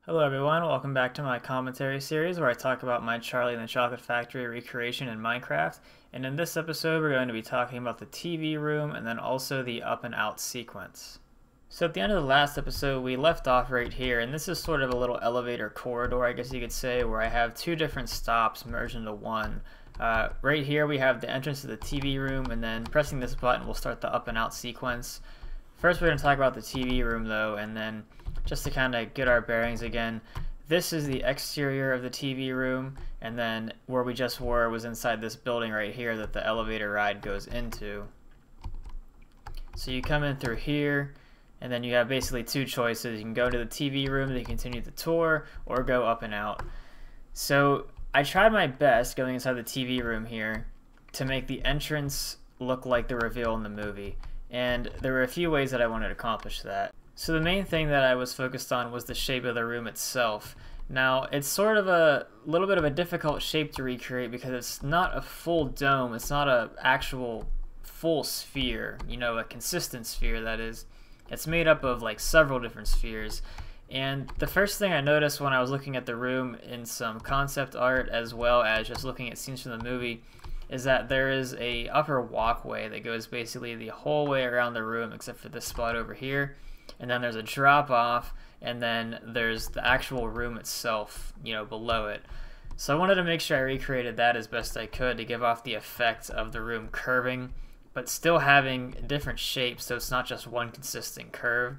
Hello everyone, welcome back to my commentary series where I talk about my Charlie and the Chocolate Factory recreation in Minecraft. And in this episode we're going to be talking about the TV room and then also the up and out sequence. So at the end of the last episode we left off right here, and this is sort of a little elevator corridor, I guess you could say, where I have two different stops merged into one. Right here we have the entrance to the TV room, and then pressing this button will start the up and out sequence. First we're going to talk about the TV room though, and then just to kind of get our bearings again, this is the exterior of the TV room, and then where we just were was inside this building right here that the elevator ride goes into. So you come in through here, and then you have basically two choices. You can go to the TV room to continue the tour, or go up and out. So I tried my best going inside the TV room here to make the entrance look like the reveal in the movie, and there were a few ways that I wanted to accomplish that. So the main thing that I was focused on was the shape of the room itself. Now, it's sort of a little bit of a difficult shape to recreate because it's not a full dome, it's not an actual full sphere, you know, a consistent sphere that is. It's made up of like several different spheres. And the first thing I noticed when I was looking at the room in some concept art as well as just looking at scenes from the movie is that there is a upper walkway that goes basically the whole way around the room except for this spot over here. And then there's a drop off, and then there's the actual room itself, you know, below it. So I wanted to make sure I recreated that as best I could to give off the effect of the room curving, but still having different shapes, so it's not just one consistent curve.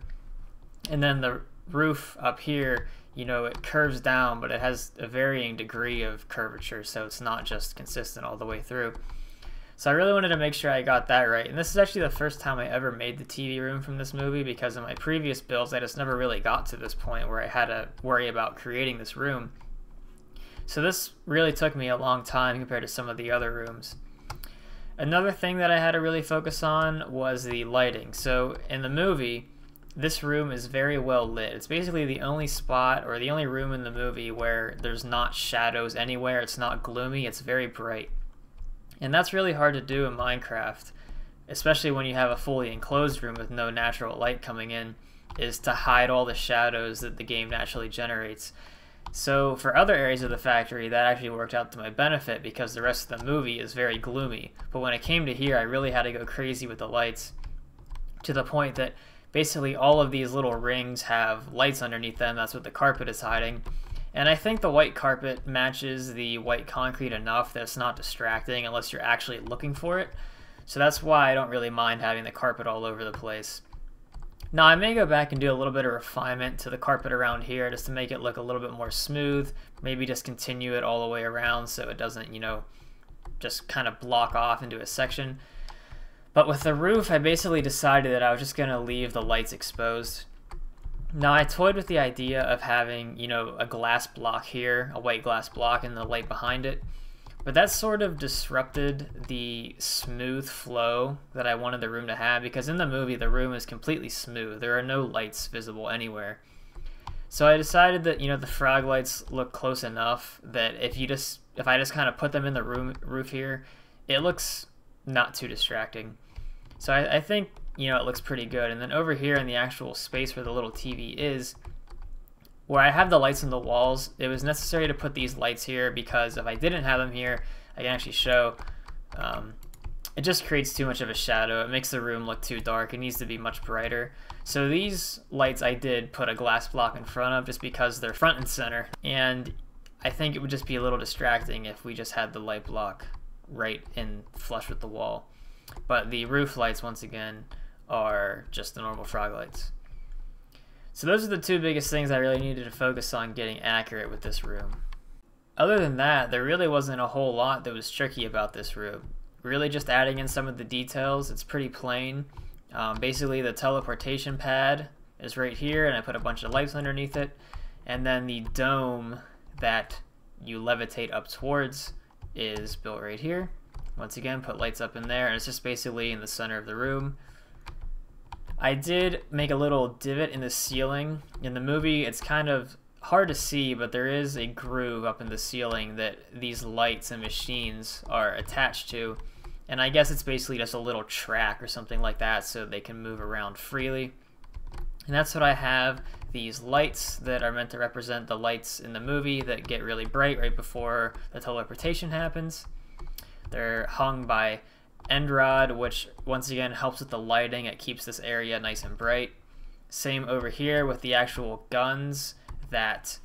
And then the roof up here, you know, it curves down, but it has a varying degree of curvature, so it's not just consistent all the way through. So I really wanted to make sure I got that right. And this is actually the first time I ever made the TV room from this movie, because in my previous builds I just never really got to this point where I had to worry about creating this room. So this really took me a long time compared to some of the other rooms. Another thing that I had to really focus on was the lighting. So in the movie, this room is very well lit. It's basically the only spot or the only room in the movie where there's not shadows anywhere. It's not gloomy, it's very bright. And that's really hard to do in Minecraft, especially when you have a fully enclosed room with no natural light coming in, is to hide all the shadows that the game naturally generates. So for other areas of the factory, that actually worked out to my benefit because the rest of the movie is very gloomy. But when it came to here, I really had to go crazy with the lights, to the point that basically all of these little rings have lights underneath them. That's what the carpet is hiding. And I think the white carpet matches the white concrete enough that it's not distracting unless you're actually looking for it. So that's why I don't really mind having the carpet all over the place. Now I may go back and do a little bit of refinement to the carpet around here just to make it look a little bit more smooth. Maybe just continue it all the way around so it doesn't, you know, just kind of block off into a section. But with the roof, I basically decided that I was just going to leave the lights exposed. Now I toyed with the idea of having, you know, a glass block here, a white glass block, and the light behind it. But that sort of disrupted the smooth flow that I wanted the room to have, because in the movie the room is completely smooth. There are no lights visible anywhere. So I decided that, you know, the frog lights look close enough that if I just kind of put them in the roof here, it looks not too distracting. So I think, you know, it looks pretty good. And then over here in the actual space where the little TV is, where I have the lights on the walls, it was necessary to put these lights here because if I didn't have them here, I can actually show, it just creates too much of a shadow. It makes the room look too dark. It needs to be much brighter. So these lights I did put a glass block in front of just because they're front and center. And I think it would just be a little distracting if we just had the light block right in flush with the wall. But the roof lights, once again, are just the normal frog lights. So those are the two biggest things I really needed to focus on getting accurate with this room. Other than that, there really wasn't a whole lot that was tricky about this room. Really just adding in some of the details. It's pretty plain. Basically the teleportation pad is right here, and I put a bunch of lights underneath it. And then the dome that you levitate up towards is built right here. Once again, put lights up in there, and it's just basically in the center of the room. I did make a little divot in the ceiling. In the movie, it's kind of hard to see, but there is a groove up in the ceiling that these lights and machines are attached to. And I guess it's basically just a little track or something like that so they can move around freely. And that's what I have these lights that are meant to represent the lights in the movie that get really bright right before the teleportation happens. They're hung by end rod, which once again helps with the lighting. It keeps this area nice and bright. Same over here with the actual guns that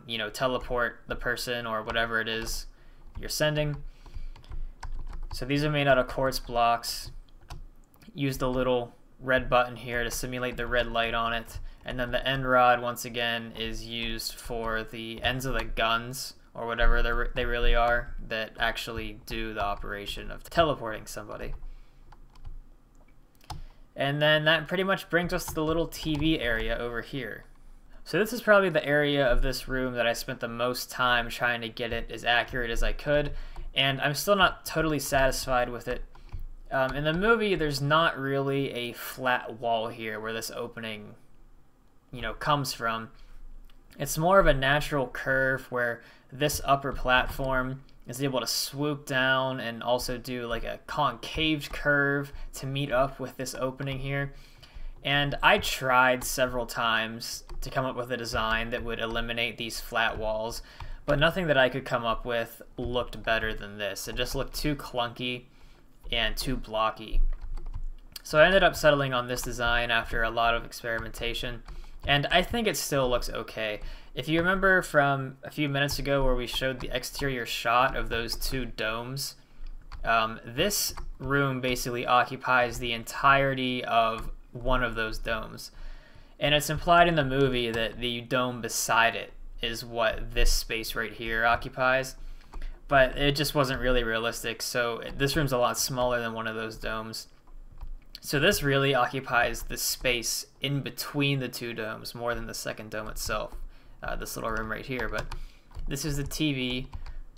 you know, teleport the person or whatever it is you're sending. So these are made out of quartz blocks. Use the little red button here to simulate the red light on it. And then the end rod, once again, is used for the ends of the guns, or whatever they really are, that actually do the operation of teleporting somebody. And then that pretty much brings us to the little TV area over here. So this is probably the area of this room that I spent the most time trying to get it as accurate as I could, and I'm still not totally satisfied with it. In the movie, there's not really a flat wall here where this opening, you know, comes from. It's more of a natural curve where this upper platform is able to swoop down and also do like a concave curve to meet up with this opening here. And I tried several times to come up with a design that would eliminate these flat walls, but nothing that I could come up with looked better than this. It just looked too clunky and too blocky. So I ended up settling on this design after a lot of experimentation, and I think it still looks okay. If you remember from a few minutes ago where we showed the exterior shot of those two domes, this room basically occupies the entirety of one of those domes. And it's implied in the movie that the dome beside it is what this space right here occupies, but it just wasn't really realistic, so this room's a lot smaller than one of those domes. So this really occupies the space in between the two domes more than the second dome itself, this little room right here. But this is the TV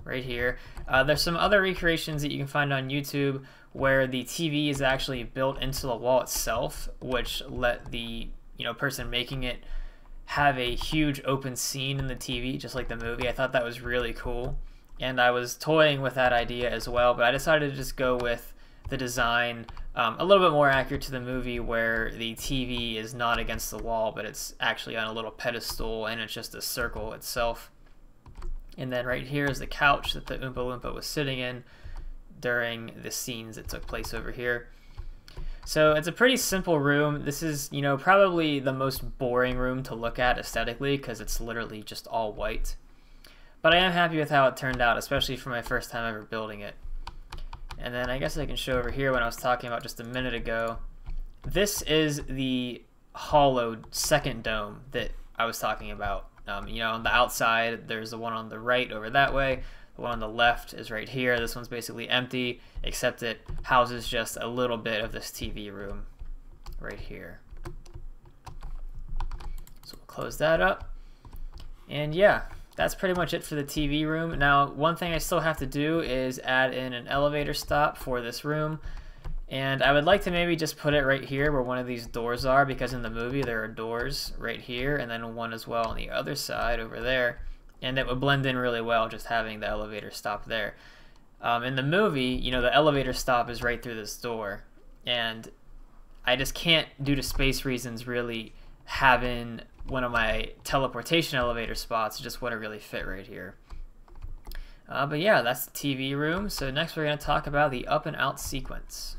right here. There's some other recreations that you can find on YouTube where the TV is actually built into the wall itself, which let the person making it have a huge open scene in the TV, just like the movie. I thought that was really cool, and I was toying with that idea as well, but I decided to just go with the design a little bit more accurate to the movie, where the TV is not against the wall, but it's actually on a little pedestal, and it's just a circle itself. And then right here is the couch that the Oompa Loompa was sitting in during the scenes that took place over here. So it's a pretty simple room. This is, probably the most boring room to look at aesthetically, because it's literally just all white. But I am happy with how it turned out, especially for my first time ever building it. And then I guess I can show over here what I was talking about just a minute ago. This is the hollowed second dome that I was talking about. On the outside, there's the one on the right over that way. The one on the left is right here. This one's basically empty, except it houses just a little bit of this TV room right here. So we'll close that up. And yeah, that's pretty much it for the TV room. Now, one thing I still have to do is add in an elevator stop for this room. And I would like to maybe just put it right here where one of these doors are, because in the movie there are doors right here and then one as well on the other side over there. And it would blend in really well just having the elevator stop there. In the movie, the elevator stop is right through this door. And I just can't, due to space reasons, really having one of my teleportation elevator spots. It just wouldn't really fit right here. But yeah, that's the TV room. So next we're going to talk about the up and out sequence.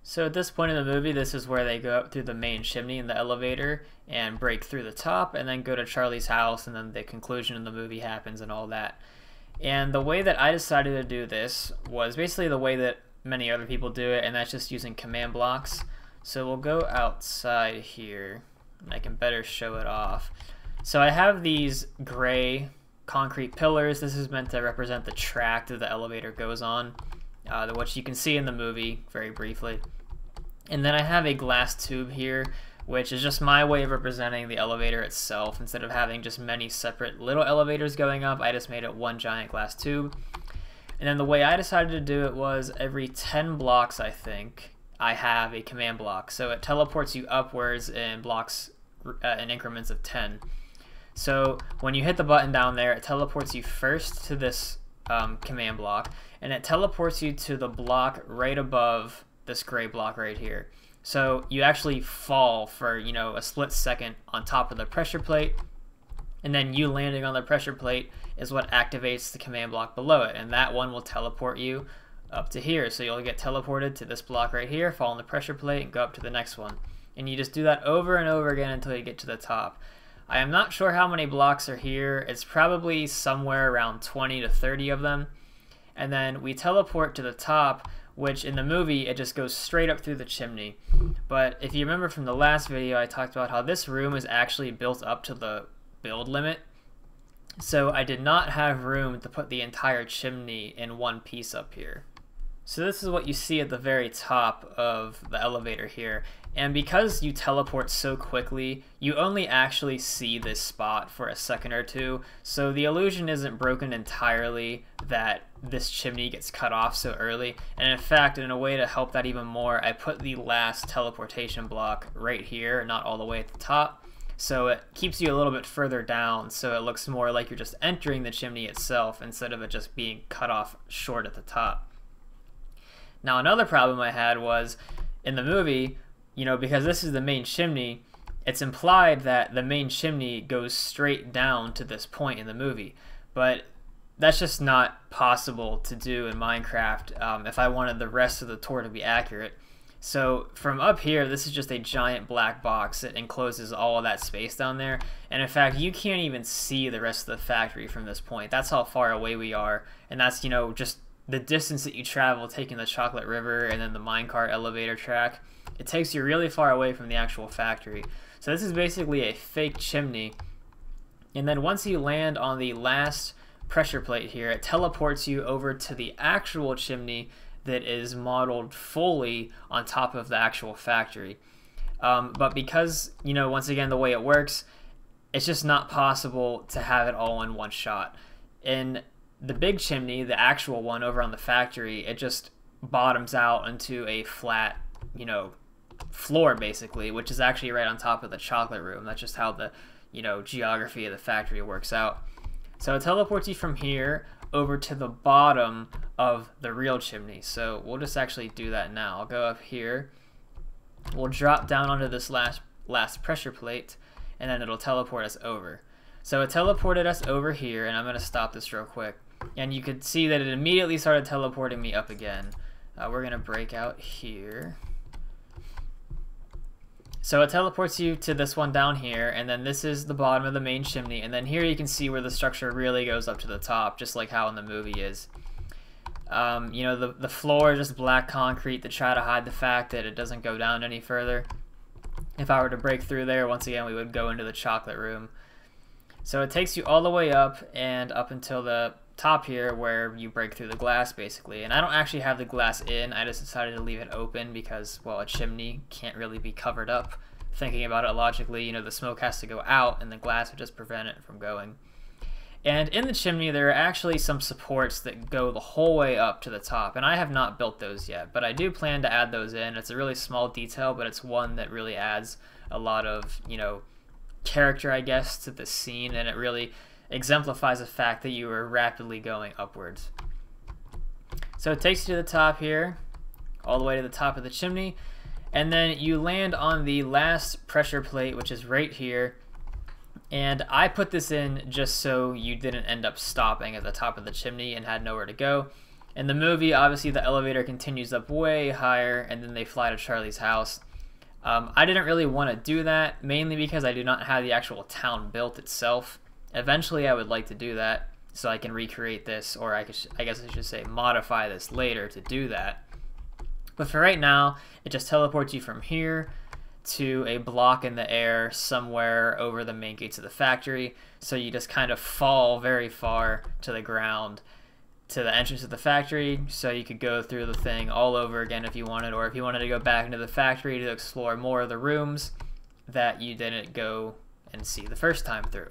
So at this point in the movie, this is where they go up through the main chimney in the elevator and break through the top and then go to Charlie's house, and then the conclusion of the movie happens and all that. And the way that I decided to do this was basically the way that many other people do it, and that's just using command blocks. So we'll go outside here and I can better show it off. So I have these gray concrete pillars. This is meant to represent the track that the elevator goes on, which you can see in the movie very briefly. And then I have a glass tube here, which is just my way of representing the elevator itself. Instead of having just many separate little elevators going up, I just made it one giant glass tube. And then the way I decided to do it was every 10 blocks, I think, I have a command block. So it teleports you upwards in blocks in increments of 10. So when you hit the button down there, it teleports you first to this command block, and it teleports you to the block right above this gray block right here. So you actually fall for, you know, a split second on top of the pressure plate, and then you landing on the pressure plate is what activates the command block below it, and that one will teleport you up to here. So you'll get teleported to this block right here, fall on the pressure plate, and go up to the next one. And you just do that over and over again until you get to the top. I am not sure how many blocks are here. It's probably somewhere around 20 to 30 of them. And then we teleport to the top, which in the movie, it just goes straight up through the chimney. But if you remember from the last video, I talked about how this room is actually built up to the build limit. So I did not have room to put the entire chimney in one piece up here. So this is what you see at the very top of the elevator here. And because you teleport so quickly, you only actually see this spot for a second or two. So the illusion isn't broken entirely that this chimney gets cut off so early. And in fact, in a way to help that even more, I put the last teleportation block right here, not all the way at the top. So it keeps you a little bit further down, so it looks more like you're just entering the chimney itself instead of it just being cut off short at the top. Now another problem I had was, in the movie, you know, because this is the main chimney, it's implied that the main chimney goes straight down to this point in the movie. But that's just not possible to do in Minecraft if I wanted the rest of the tour to be accurate. So from up here, this is just a giant black box that encloses all of that space down there. And in fact, you can't even see the rest of the factory from this point. That's how far away we are. And that's, you know, just the distance that you travel taking the Chocolate River and then the minecart elevator track. It takes you really far away from the actual factory. So this is basically a fake chimney. And then once you land on the last pressure plate here, it teleports you over to the actual chimney that is modeled fully on top of the actual factory. But because, you know, once again, the way it works, it's just not possible to have it all in one shot. In the big chimney, the actual one over on the factory, it just bottoms out into a flat, you know, floor basically, which is actually right on top of the chocolate room. That's just how the, you know, geography of the factory works out. So it teleports you from here over to the bottom of the real chimney. So we'll just actually do that now. I'll go up here. We'll drop down onto this last pressure plate, and then it'll teleport us over. So it teleported us over here, and I'm going to stop this real quick. And you could see that it immediately started teleporting me up again. We're going to break out here. So it teleports you to this one down here, and then this is the bottom of the main chimney, and then here you can see where the structure really goes up to the top, just like how in the movie is. You know, the floor is just black concrete to try to hide the fact that it doesn't go down any further. If I were to break through there, once again, we would go into the chocolate room. So it takes you all the way up and up until the top here where you break through the glass basically. And I don't actually have the glass in, I just decided to leave it open because, well, a chimney can't really be covered up. Thinking about it logically, you know, the smoke has to go out and the glass would just prevent it from going. And in the chimney there are actually some supports that go the whole way up to the top, and I have not built those yet, but I do plan to add those in. It's a really small detail, but it's one that really adds a lot of, you know, character, I guess, to the scene, and it really exemplifies the fact that you are rapidly going upwards. So it takes you to the top here, all the way to the top of the chimney, and then you land on the last pressure plate, which is right here. And I put this in just so you didn't end up stopping at the top of the chimney and had nowhere to go. In the movie, obviously the elevator continues up way higher and then they fly to Charlie's house. I didn't really want to do that, mainly because I do not have the actual town built itself. Eventually I would like to do that so I can recreate this, or I guess I should say modify this later to do that. But for right now, it just teleports you from here to a block in the air somewhere over the main gates of the factory. So you just kind of fall very far to the ground to the entrance of the factory, so you could go through the thing all over again if you wanted, or if you wanted to go back into the factory to explore more of the rooms that you didn't go and see the first time through.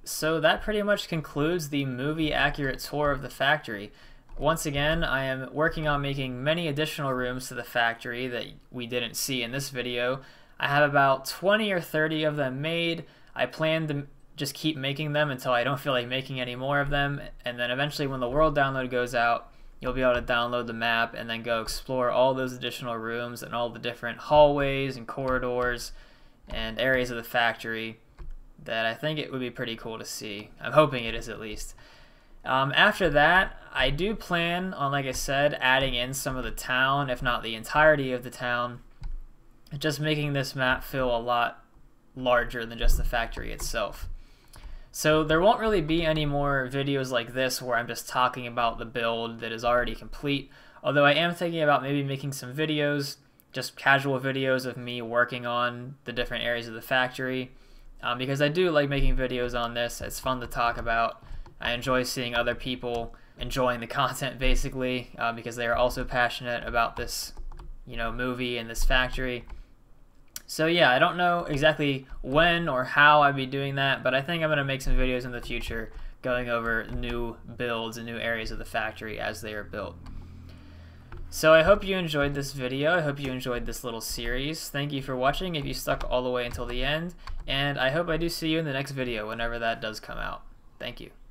So that pretty much concludes the movie accurate tour of the factory. Once again, I am working on making many additional rooms to the factory that we didn't see in this video. I have about 20 or 30 of them made. I plan to just keep making them until I don't feel like making any more of them, and then eventually when the world download goes out, you'll be able to download the map and then go explore all those additional rooms and all the different hallways and corridors and areas of the factory that I think it would be pretty cool to see. I'm hoping it is, at least. After that, I do plan on, like I said, adding in some of the town, if not the entirety of the town, just making this map feel a lot larger than just the factory itself. So there won't really be any more videos like this where I'm just talking about the build that is already complete, although I am thinking about maybe making some videos, just casual videos of me working on the different areas of the factory, because I do like making videos on this. It's fun to talk about. I enjoy seeing other people enjoying the content, basically, because they are also passionate about this, movie and this factory. So yeah, I don't know exactly when or how I'd be doing that, but I think I'm going to make some videos in the future going over new builds and new areas of the factory as they are built. So I hope you enjoyed this video. I hope you enjoyed this little series. Thank you for watching if you stuck all the way until the end, and I hope I do see you in the next video whenever that does come out. Thank you.